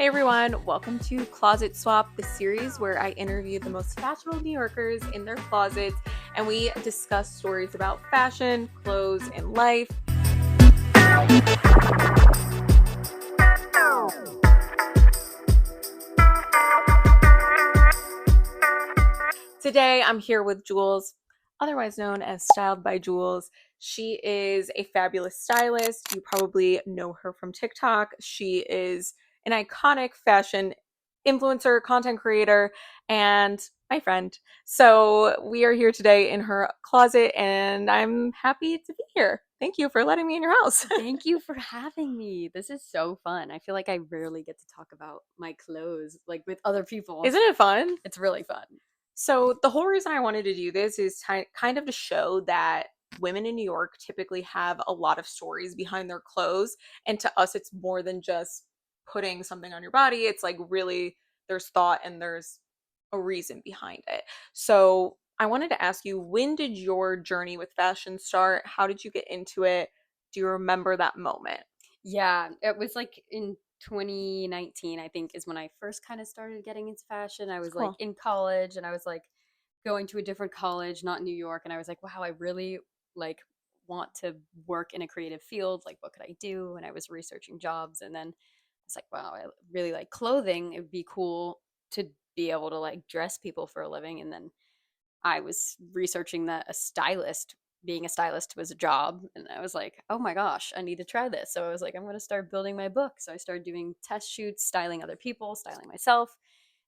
everyone, welcome to Closet Swap, the series where I interview the most fashionable New Yorkers in their closets and we discuss stories about fashion, clothes, and life. Today I'm here with Jules, otherwise known as Styled by Jules. She is a fabulous stylist. You probably know her from TikTok. She is an iconic fashion influencer, content creator, and my friend. So we are here today in her closet, and I'm happy to be here. Thank you for letting me in your house. Thank you for having me. This is so fun. I feel like I rarely get to talk about my clothes like with other people. Isn't it fun? It's really fun. So the whole reason I wanted to do this is kind of to show that women in New York typically have a lot of stories behind their clothes. And to us, it's more than just putting something on your body. It's like really there's thought and there's a reason behind it. So I wanted to ask you, when did your journey with fashion start? How did you get into it? Do you remember that moment? Yeah, it was like in 2019, I think, is when I first kind of started getting into fashion. I was like Cool. in college and I was like going to a different college, not New York, and I was like, wow, I really like want to work in a creative field. Like, what could I do? And I was researching jobs, and then I was like, wow, I really like clothing. It would be cool to be able to like dress people for a living. And then I was researching that being a stylist was a job. And I was like, oh my gosh, I need to try this. So I was like, I'm going to start building my book. So I started doing test shoots, styling other people, styling myself.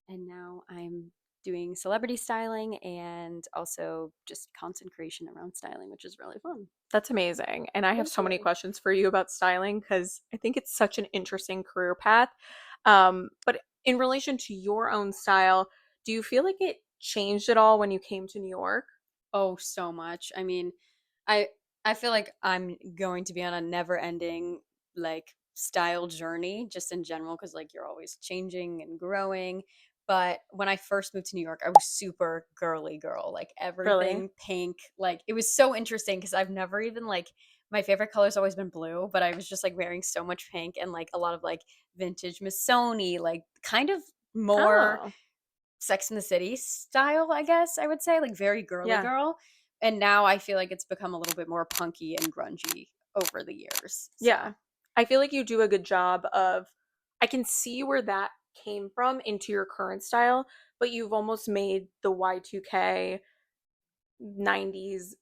And now I'm doing celebrity styling and also just content creation around styling, which is really fun. That's amazing. And I have Thank so many you. questions for you about styling because I think it's such an interesting career path. But in relation to your own style, do you feel like it changed at all when you came to New York? Oh, so much. I mean, I I feel like I'm going to be on a never-ending like style journey just in general because like you're always changing and growing. But when I first moved to New York, I was super girly girl, like Really? everything pink. Like it was so interesting because I've never even like my favorite color's always been blue, but I was just like wearing so much pink and like a lot of like vintage Missoni, like kind of more Oh, Sex in the City style, I guess I would say, like very girly yeah. girl. And now I feel like it's become a little bit more punky and grungy over the years. So Yeah. I feel like you do a good job of, I can see where that came from into your current style, but you've almost made the Y2K 90s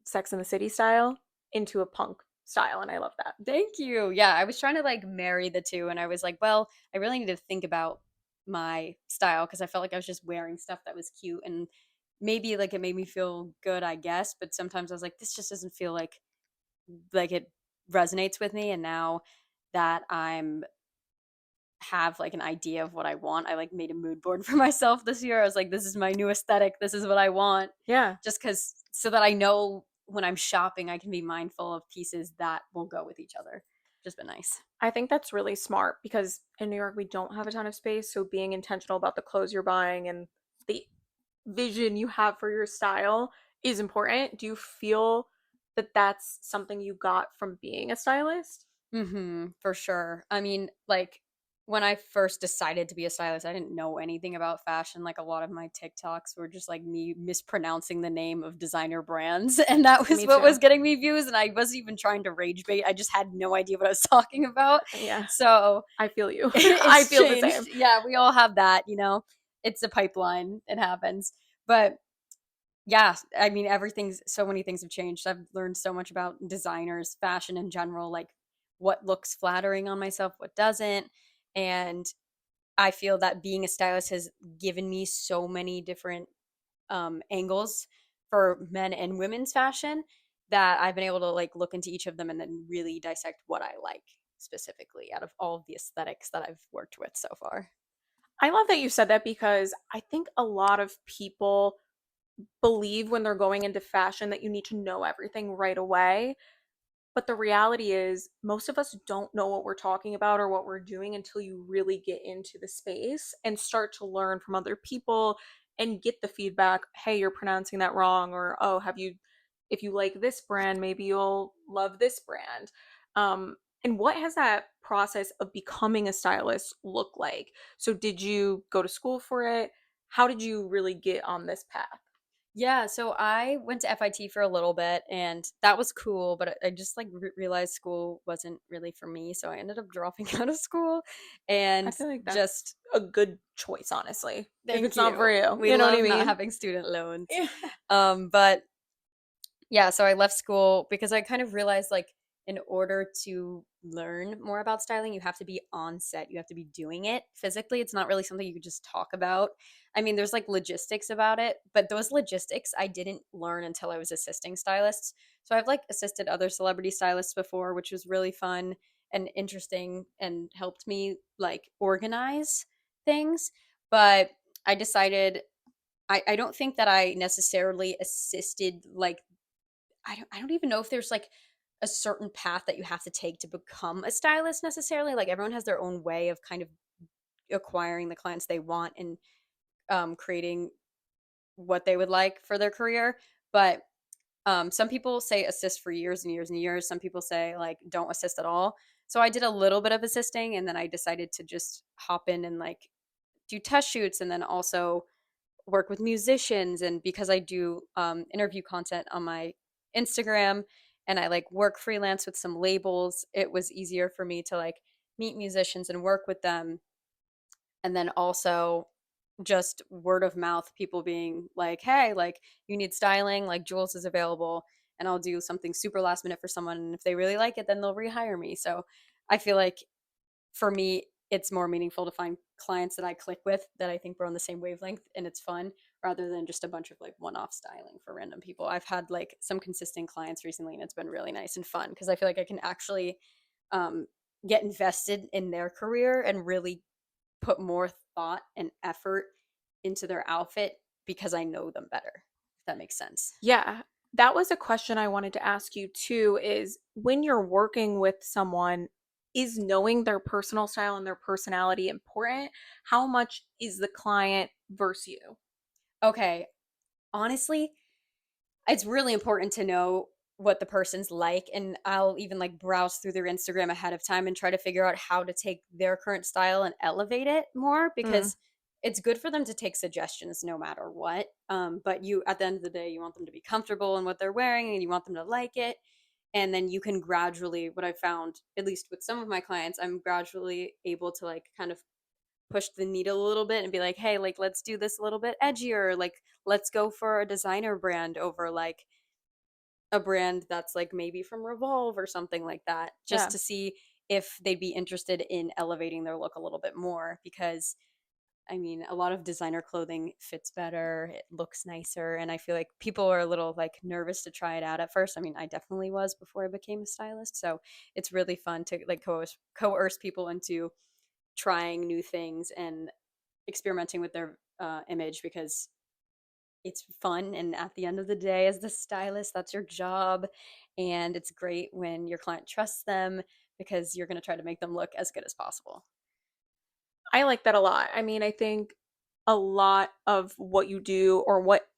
Sex in the City style into a punk style, and I love that. thank you. Yeah, I was trying to like marry the two, and I was like, well, I really need to think about my style because I felt like I was just wearing stuff that was cute and maybe like it made me feel good, I guess. But sometimes I was like, this just doesn't feel like it resonates with me. And now that I'm have like an idea of what I want. I like made a mood board for myself this year. I was like, this is my new aesthetic. This is what I want. Yeah. Just because, so that I know when I'm shopping, I can be mindful of pieces that will go with each other. Just been nice. I think that's really smart because in New York we don't have a ton of space, so being intentional about the clothes you're buying and the vision you have for your style is important. Do you feel that that's something you got from being a stylist? For sure. I mean, like when I first decided to be a stylist, I didn't know anything about fashion. Like a lot of my TikToks were just like me mispronouncing the name of designer brands, and that was Me what was too. getting me views. And I wasn't even trying to rage bait. I just had no idea what I was talking about. Yeah, So I feel you. I it's feel the changed. same. Yeah, we all have that, you know. It's a pipeline. It happens. But yeah, I mean everything's so many things have changed. I've learned so much about designers, fashion in general, like what looks flattering on myself, what doesn't. And I feel that being a stylist has given me so many different angles for men and women's fashion that I've been able to like look into each of them and then really dissect what I like specifically out of all of the aesthetics that I've worked with so far. I love that you said that because I think a lot of people believe when they're going into fashion that you need to know everything right away. But the reality is, most of us don't know what we're talking about or what we're doing until you really get into the space and start to learn from other people and get the feedback. Hey, you're pronouncing that wrong. Or, oh, if you like this brand, maybe you'll love this brand. And what has that process of becoming a stylist look like? So did you go to school for it? How did you really get on this path? Yeah, so I went to FIT for a little bit and that was cool, but I just like realized school wasn't really for me, so I ended up dropping out of school I and feel like just that's a good choice, honestly. If thank it's not for you. you, We you know what I love not mean? having student loans. Yeah. But yeah, so I left school because I kind of realized like in order to learn more about styling, you have to be on set. You have to be doing it physically. It's not really something you could just talk about. I mean, there's like logistics about it, but those logistics I didn't learn until I was assisting stylists. So I've like assisted other celebrity stylists before, which was really fun and interesting and helped me like organize things. But I decided I don't think that I necessarily assisted like I don't even know if there's like a certain path that you have to take to become a stylist necessarily. Like everyone has their own way of kind of acquiring the clients they want and creating what they would like for their career. But some people say assist for years and years and years. Some people say like don't assist at all. So I did a little bit of assisting and then I decided to just hop in and like do test shoots and then also work with musicians. And because I do interview content on my Instagram and I like work freelance with some labels, it was easier for me to like meet musicians and work with them. And then also just word of mouth, people being like, hey, like you need styling, like Jules is available. And I'll do something super last minute for someone. And if they really like it, then they'll rehire me. So I feel like for me, it's more meaningful to find clients that I click with that I think we're on the same wavelength and it's fun rather than just a bunch of like one off styling for random people. I've had like some consistent clients recently and it's been really nice and fun because I feel like I can actually um, get invested in their career and really put more thought and effort into their outfit because I know them better, if that makes sense. Yeah, that was a question I wanted to ask you too, is when you're working with someone, is knowing their personal style and their personality important? How much is the client versus you? Okay, honestly, it's really important to know what the person's like and I'll even like browse through their Instagram ahead of time and try to figure out how to take their current style and elevate it more Mm, because it's good for them to take suggestions no matter what. But you at the end of the day you want them to be comfortable in what they're wearing and you want them to like it and then you can gradually what I found at least with some of my clients I'm gradually able to like kind of push the needle a little bit and be like, hey, like let's do this a little bit edgier. Like let's go for a designer brand over like a brand that's like maybe from Revolve or something like that, just yeah. to see if they'd be interested in elevating their look a little bit more. Because I mean, a lot of designer clothing fits better, it looks nicer, and I feel like people are a little like nervous to try it out at first. I mean, I definitely was before I became a stylist, so it's really fun to like coerce people into trying new things and experimenting with their image because it's fun. And at the end of the day, as the stylist, that's your job. And it's great when your client trusts them because you're going to try to make them look as good as possible. I like that a lot. I mean, I think a lot of what you do or what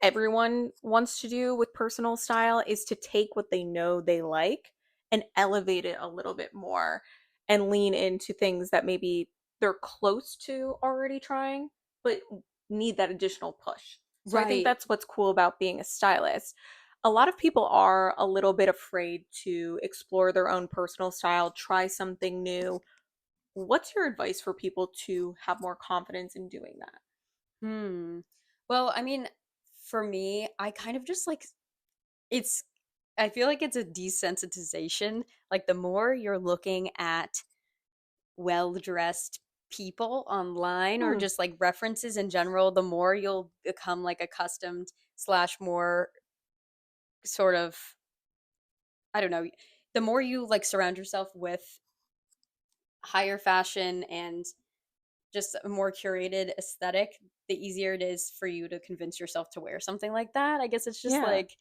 everyone wants to do with personal style is to take what they know they like and elevate it a little bit more and lean into things that maybe they're close to already trying, but need that additional push. So I think Right. that's what's cool about being a stylist. A lot of people are a little bit afraid to explore their own personal style, try something new. What's your advice for people to have more confidence in doing that? Hmm. Well, I mean, for me, I kind of just like it's, I feel like it's a desensitization. Like the more you're looking at well dressed people online or Hmm. just like references in general, the more you'll become like accustomed slash more sort of I don't know, the more you like surround yourself with higher fashion and just a more curated aesthetic, the easier it is for you to convince yourself to wear something like that. I guess it's just Yeah. like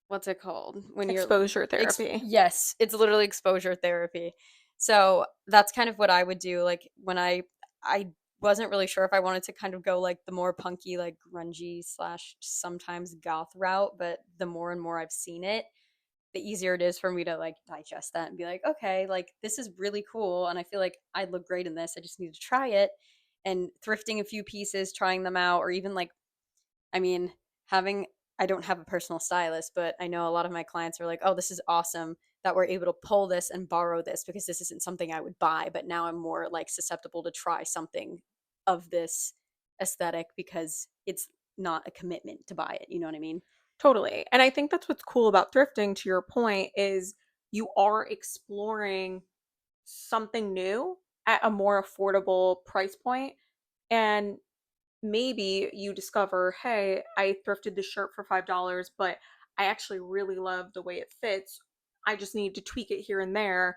what's it called when you're Exposure therapy. yes, it's literally exposure therapy. So that's kind of what I would do like when I wasn't really sure if I wanted to kind of go like the more punky like grungy slash sometimes goth route, but the more and more I've seen it, the easier it is for me to like digest that and be like, okay, like this is really cool. And I feel like I'd look great in this. I just need to try it. And thrifting a few pieces, trying them out, or even like, I mean, having, I don't have a personal stylist, but I know a lot of my clients are like, oh, this is awesome that we're able to pull this and borrow this because this isn't something I would buy. But now I'm more like susceptible to try something of this aesthetic because it's not a commitment to buy it. You know what I mean? Totally. And I think that's what's cool about thrifting, to your point, is you are exploring something new at a more affordable price point. And maybe you discover, hey, I thrifted this shirt for $5, but I actually really love the way it fits. I just need to tweak it here and there.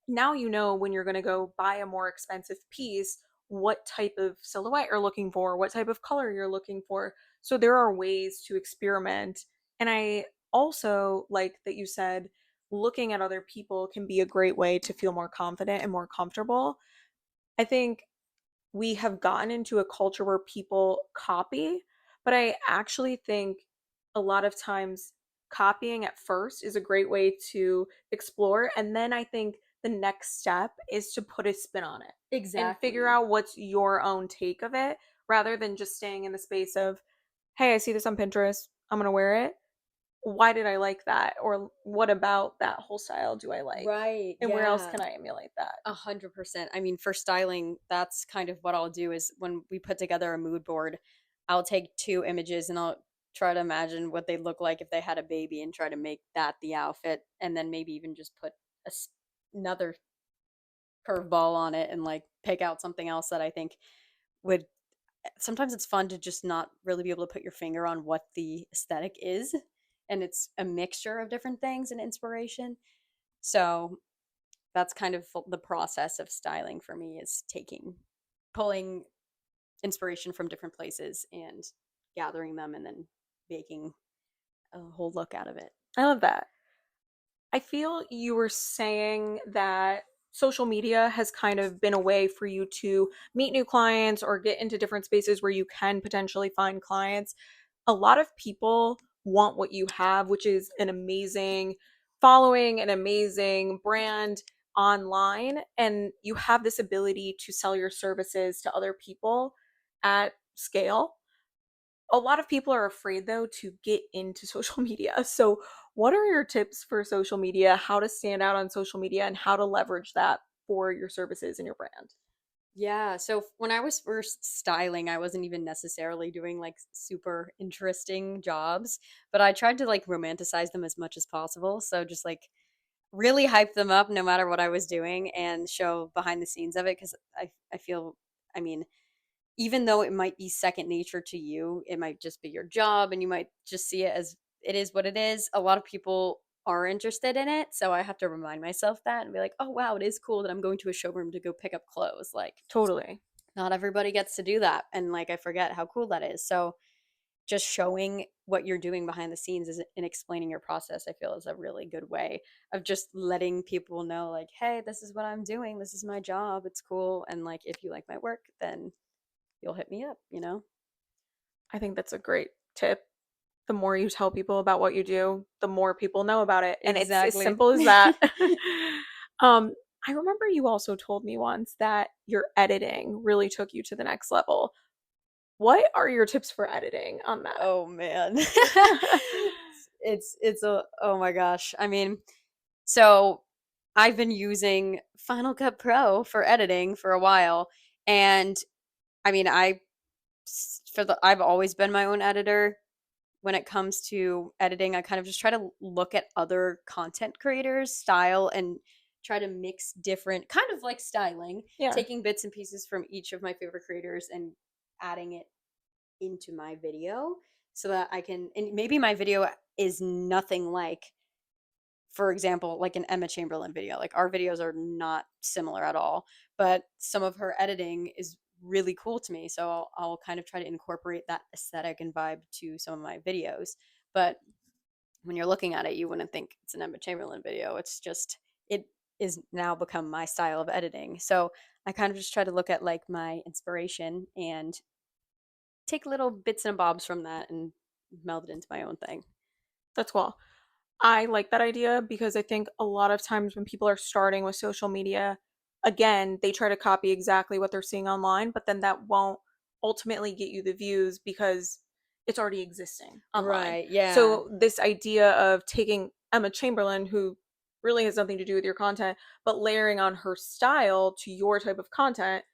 Now you know when you're going to go buy a more expensive piece what type of silhouette you're looking for, what type of color you're looking for. So there are ways to experiment. And I also like that you said looking at other people can be a great way to feel more confident and more comfortable. I think we have gotten into a culture where people copy, but I actually think a lot of times copying at first is a great way to explore. And then I think the next step is to put a spin on it and figure Exactly. out what's your own take of it rather than just staying in the space of, hey, I see this on Pinterest. I'm going to wear it. Why did I like that? Or what about that whole style do I like? Right. And where else Yeah. can I emulate that? 100%. I mean, for styling, that's kind of what I'll do is when we put together a mood board, I'll take two images and I'll try to imagine what they'd look like if they had a baby and try to make that the outfit. And then maybe even just put another curveball on it and like pick out something else that I think would. Sometimes it's fun to just not really be able to put your finger on what the aesthetic is. And it's a mixture of different things and inspiration. So that's kind of the process of styling for me is pulling inspiration from different places and gathering them and then making a whole look out of it. I love that. I feel you were saying that social media has kind of been a way for you to meet new clients or get into different spaces where you can potentially find clients. A lot of people want what you have, which is an amazing following, an amazing brand online, and you have this ability to sell your services to other people at scale. A lot of people are afraid though to get into social media. So, what are your tips for social media, how to stand out on social media, and how to leverage that for your services and your brand? Yeah, so when I was first styling, I wasn't even necessarily doing like super interesting jobs, but I tried to like romanticize them as much as possible. So just like really hype them up no matter what I was doing and show behind the scenes of it because I feel, I mean, even though it might be second nature to you, it might just be your job and you might just see it as it is what it is. A lot of people are interested in it. So I have to remind myself that and be like, oh, wow, it is cool that I'm going to a showroom to go pick up clothes. Like, Totally. not everybody gets to do that. And like, I forget how cool that is. So just showing what you're doing behind the scenes is and explaining your process, I feel is a really good way of just letting people know, like, hey, this is what I'm doing. This is my job. It's cool. And like, if you like my work, then you'll hit me up, you know? I think that's a great tip. The more you tell people about what you do, the more people know about it. And it's as Exactly. simple as that. um, I remember you also told me once that your editing really took you to the next level. What are your tips for editing on that? Oh man. It's a oh my gosh. I mean, so I've been using Final Cut Pro for editing for a while and I mean, I've always been my own editor when it comes to editing. I kind of just try to look at other content creators' style and try to mix different kind of like styling, Yeah, taking bits and pieces from each of my favorite creators and adding it into my video so that I can and maybe my video is nothing like for example like an Emma Chamberlain video. Like our videos are not similar at all, but some of her editing is really cool to me. So I'll kind of try to incorporate that aesthetic and vibe to some of my videos. But when you're looking at it, you wouldn't think it's an Emma Chamberlain video. It's just it is now become my style of editing. So I kind of just try to look at like my inspiration and take little bits and bobs from that and meld it into my own thing. that's cool. I like that idea because I think a lot of times when people are starting with social media, again, they try to copy exactly what they're seeing online, but then that won't ultimately get you the views because it's already existing online. Right, yeah. So, this idea of taking Emma Chamberlain, who really has nothing to do with your content, but layering on her style to your type of content,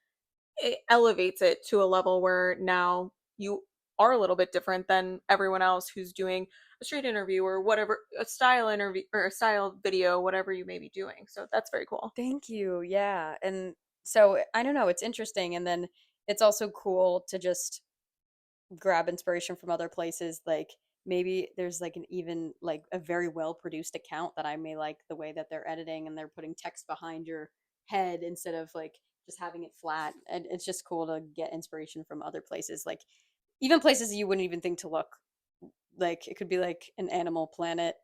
it elevates it to a level where now you are a little bit different than everyone else who's doing a street interview or whatever, a style interview or a style video, whatever you may be doing. So that's very cool. Thank you. Yeah. And so I don't know, it's interesting. And then it's also cool to just grab inspiration from other places. Like maybe there's like an even like a very well produced account that I may like the way that they're editing and they're putting text behind your head instead of like just having it flat. And it's just cool to get inspiration from other places. Like even places you wouldn't even think to look. Like it could be like an Animal Planet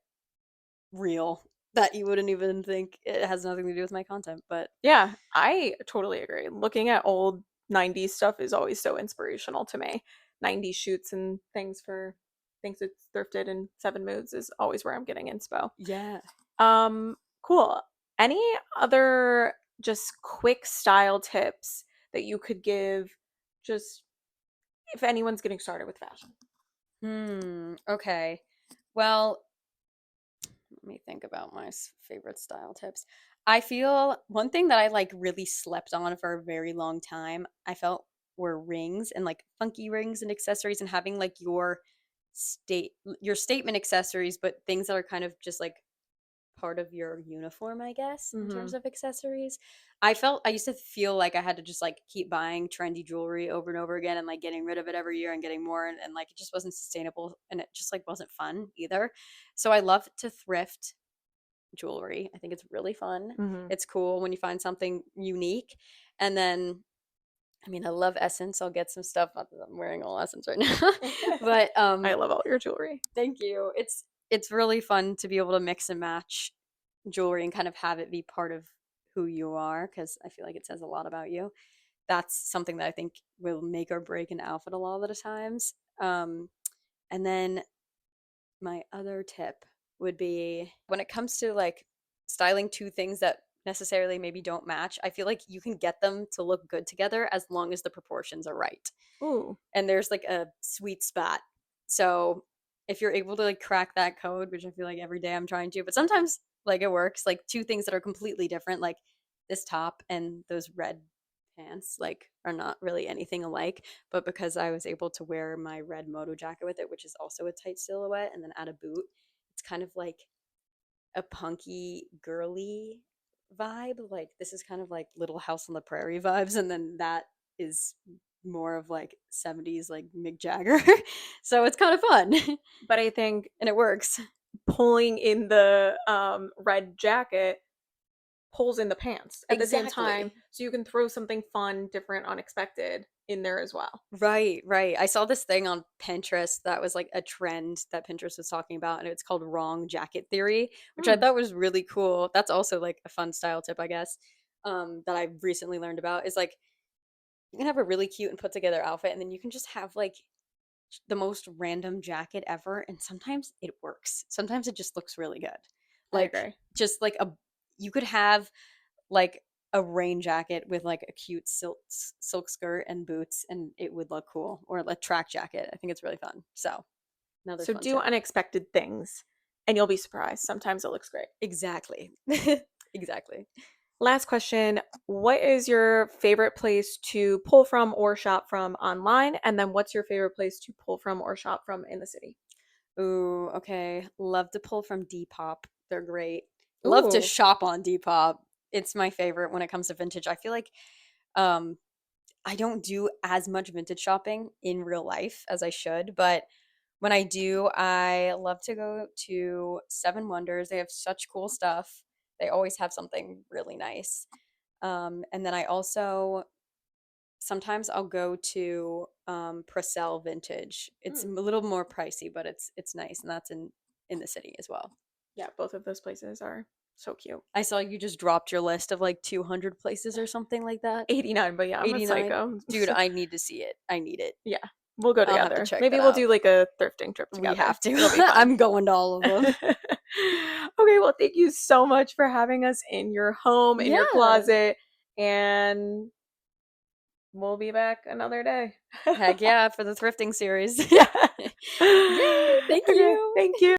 reel that you wouldn't even think it has nothing to do with my content, but Yeah, I totally agree. Looking at old 90s stuff is always so inspirational to me. 90s shoots and things for things that's thrifted in 7 moods is always where I'm getting inspo. yeah. Cool. Any other just quick style tips that you could give just if anyone's getting started with fashion? Okay. Well, let me think about my favorite style tips. I feel one thing that I like really slept on for a very long time, I felt were rings and like funky rings and accessories and having like state your statement accessories, but things that are kind of just like part of your uniform, I guess, in Mm-hmm. terms of accessories. I used to feel like I had to just like keep buying trendy jewelry over and over again and like getting rid of it every year and getting more and like it just wasn't sustainable and it just like wasn't fun either. So I love to thrift jewelry. I think it's really fun. Mm-hmm. It's cool when you find something unique. And then I mean, I love Essence. I'll get some stuff. Not that I'm wearing all Essence right now, but I love all your jewelry. thank you. It's really fun to be able to mix and match jewelry and kind of have it be part of who you are because I feel like it says a lot about you. That's something that I think will make or break an outfit a lot of the times. And then my other tip would be when it comes to like styling two things that necessarily maybe don't match, I feel like you can get them to look good together as long as the proportions are right. Ooh. And there's like a sweet spot. So if you're able to like crack that code, which I feel like every day I'm trying to, but sometimes like it works, like two things that are completely different, like this top and those red pants, like are not really anything alike. But because I was able to wear my red moto jacket with it, which is also a tight silhouette, and then add a boot, it's kind of like a punky, girly vibe. Like this is kind of like Little House on the Prairie vibes, and then that is more of like 70s like Mick Jagger. So it's kind of fun But I think and it works. pulling in the red jacket pulls in the pants at the same time, Exactly. so you can throw something fun, different, unexpected in there as well. Right, right. I saw this thing on Pinterest that was like a trend that Pinterest was talking about, and it's called wrong jacket theory, which I Hmm. thought was really cool. That's also like a fun style tip, I guess, that I recently learned about is like you can have a really cute and put together outfit, and then you can just have like the most random jacket ever, and sometimes it works. Sometimes it just looks really good. I Like agree. just like a you could have like a rain jacket with like a cute silk skirt and boots and it would look cool or a track jacket. I think it's really fun. So, another So fun do tip. unexpected things and you'll be surprised. Sometimes it looks great. Exactly. Exactly. Last question. What is your favorite place to pull from or shop from online? And then what's your favorite place to pull from or shop from in the city? Ooh, okay. Love to pull from Depop. They're great. Love to Ooh. shop on Depop. It's my favorite when it comes to vintage. I feel like um I don't do as much vintage shopping in real life as I should, but when I do, I love to go to Seven Wonders. They have such cool stuff. They always have something really nice. And then I also sometimes I'll go to Purcell Vintage. It's a Hmm. little more pricey, but it's nice, and that's in the city as well. Yeah, both of those places are so cute. I saw you just dropped your list of like 200 places or something like that. 89, but yeah, I'm a 89. psycho. Dude, I need to see it. I need it. Yeah, we'll go I'll have to together. check Maybe that we'll out. do like a thrifting trip We together. have to. It'll be fun. I'm going to all of them. Okay, well, thank you so much for having us in your home, in your Yeah. closet, and we'll be back another day. Heck yeah, for the thrifting series. Yeah. Yay, thank Okay, you. thank you.